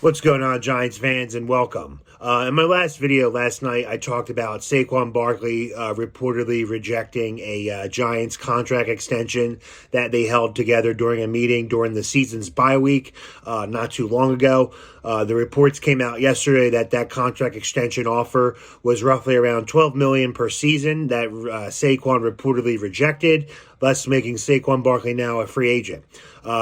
What's going on, Giants fans, and welcome. In my last video last night, I talked about Saquon Barkley reportedly rejecting a Giants contract extension that they held together during a meeting during the season's bye week not too long ago. The reports came out yesterday that contract extension offer was roughly around $12 million per season that Saquon reportedly rejected, thus making Saquon Barkley now a free agent.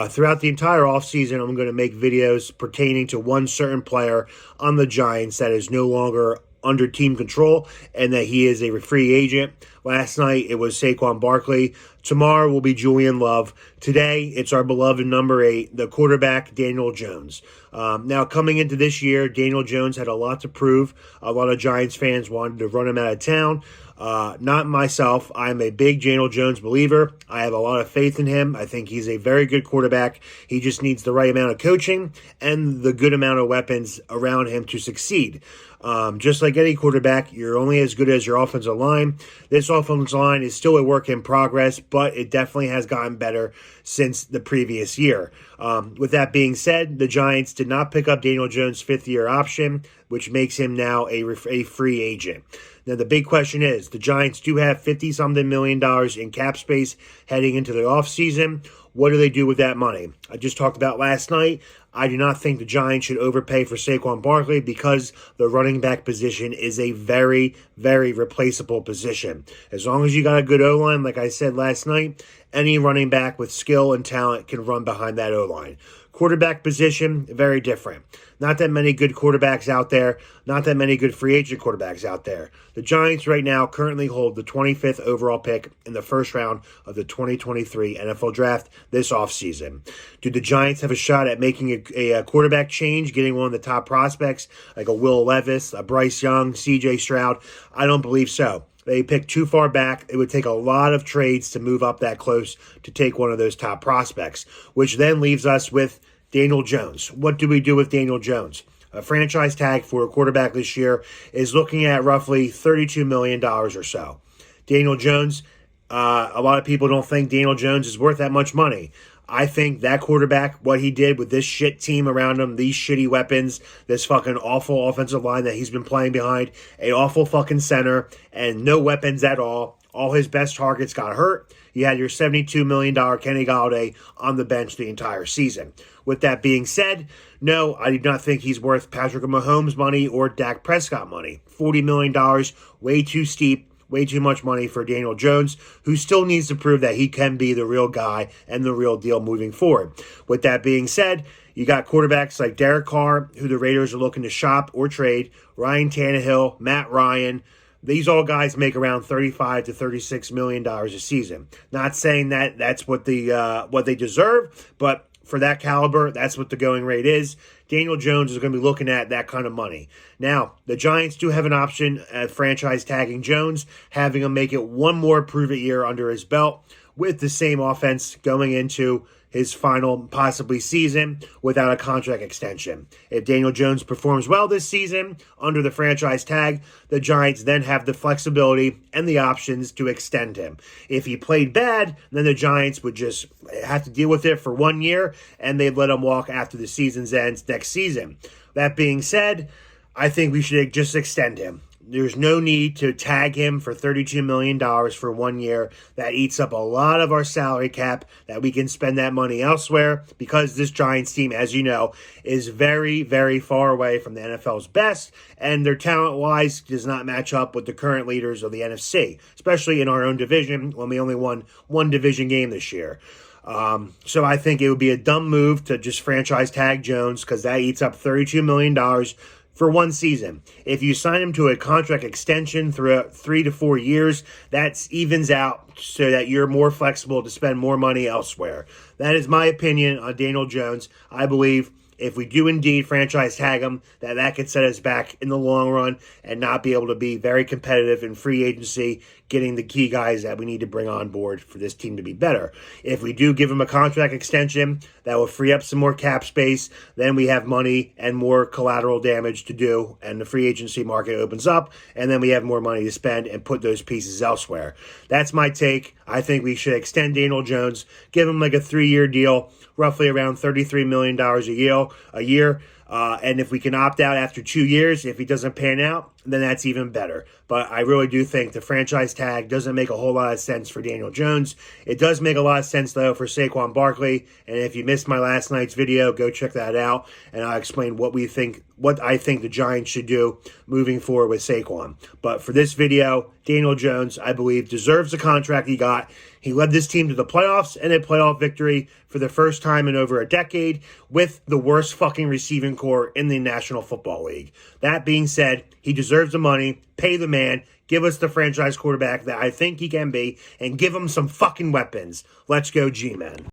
Throughout the entire offseason, I'm going to make videos pertaining to one certain player on the Giants that is no longer under team control and that he is a free agent. Last night, it was Saquon Barkley. Tomorrow will be Julian Love. Today, it's our beloved number 8, the quarterback, Daniel Jones. Now, coming into this year, Daniel Jones had a lot to prove. A lot of Giants fans wanted to run him out of town. Not myself. I'm a big Daniel Jones believer. I have a lot of faith in him. I think he's a very good quarterback. He just needs the right amount of coaching and the good amount of weapons around him to succeed. Just like any quarterback, you're only as good as your offensive line. This offensive line is still a work in progress, but it definitely has gotten better since the previous year. With that being said, the Giants did not pick up Daniel Jones' fifth-year option, which makes him now a free agent. Now, the big question is, the Giants do have $50-something million in cap space heading into the offseason. What do they do with that money? I just talked about last night. I do not think the Giants should overpay for Saquon Barkley because the running back position is a very, very replaceable position. As long as you got a good O-line, like I said last night, any running back with skill and talent can run behind that O-line. Quarterback position, very different. Not that many good quarterbacks out there. Not that many good free agent quarterbacks out there. The Giants right now currently hold the 25th overall pick in the first round of the 2023 NFL Draft this offseason. Do the Giants have a shot at making a quarterback change, getting one of the top prospects like a Will Levis, a Bryce Young, C.J. Stroud? I don't believe so. They picked too far back. It would take a lot of trades to move up that close to take one of those top prospects, which then leaves us with Daniel Jones. What do we do with Daniel Jones? A franchise tag for a quarterback this year is looking at roughly $32 million or so. Daniel Jones, a lot of people don't think Daniel Jones is worth that much money. I think that quarterback, what he did with this shit team around him, these shitty weapons, this fucking awful offensive line that he's been playing behind, an awful fucking center, and no weapons at all. All his best targets got hurt. You had your $72 million Kenny Golladay on the bench the entire season. With that being said, no, I do not think he's worth Patrick Mahomes' money or Dak Prescott money. $40 million, way too steep. Way too much money for Daniel Jones, who still needs to prove that he can be the real guy and the real deal moving forward. With that being said, you got quarterbacks like Derek Carr, who the Raiders are looking to shop or trade, Ryan Tannehill, Matt Ryan. These all guys make around $35 to $36 million a season. Not saying that that's what they deserve, but for that caliber, that's what the going rate is. Daniel Jones is going to be looking at that kind of money. Now, the Giants do have an option at franchise tagging Jones, having him make it one more prove-it year under his belt with the same offense going into his final, possibly, season without a contract extension. If Daniel Jones performs well this season under the franchise tag, the Giants then have the flexibility and the options to extend him. If he played bad, then the Giants would just have to deal with it for 1 year, and they'd let him walk after the season's ends next season. That being said, I think we should just extend him. There's no need to tag him for $32 million for 1 year. That eats up a lot of our salary cap that we can spend that money elsewhere because this Giants team, as you know, is very, very far away from the NFL's best, and their talent-wise does not match up with the current leaders of the NFC, especially in our own division when we only won one division game this year. So I think it would be a dumb move to just franchise tag Jones because that eats up $32 million for 1 season. If you sign him to a contract extension throughout 3 to 4 years, that evens out so that you're more flexible to spend more money elsewhere. That is my opinion on Daniel Jones. I believe if we do indeed franchise tag him, that could set us back in the long run and not be able to be very competitive in free agency, getting the key guys that we need to bring on board for this team to be better. If we do give him a contract extension, that will free up some more cap space. Then we have money and more collateral damage to do, and the free agency market opens up, and then we have more money to spend and put those pieces elsewhere. That's my take. I think we should extend Daniel Jones, give him like a 3-year deal, roughly around $33 million a year. And if we can opt out after 2 years, if he doesn't pan out, then that's even better. But I really do think the franchise tag doesn't make a whole lot of sense for Daniel Jones. It does make a lot of sense, though, for Saquon Barkley. And if you missed my last night's video, go check that out. And I'll explain what I think the Giants should do moving forward with Saquon. But for this video, Daniel Jones, I believe, deserves the contract he got. He led this team to the playoffs and a playoff victory for the first time in over a decade with the worst fucking receiving core in the National Football League. That being said, he deserves the money. Pay the man. Give us the franchise quarterback that I think he can be and give him some fucking weapons. Let's go, G-Men.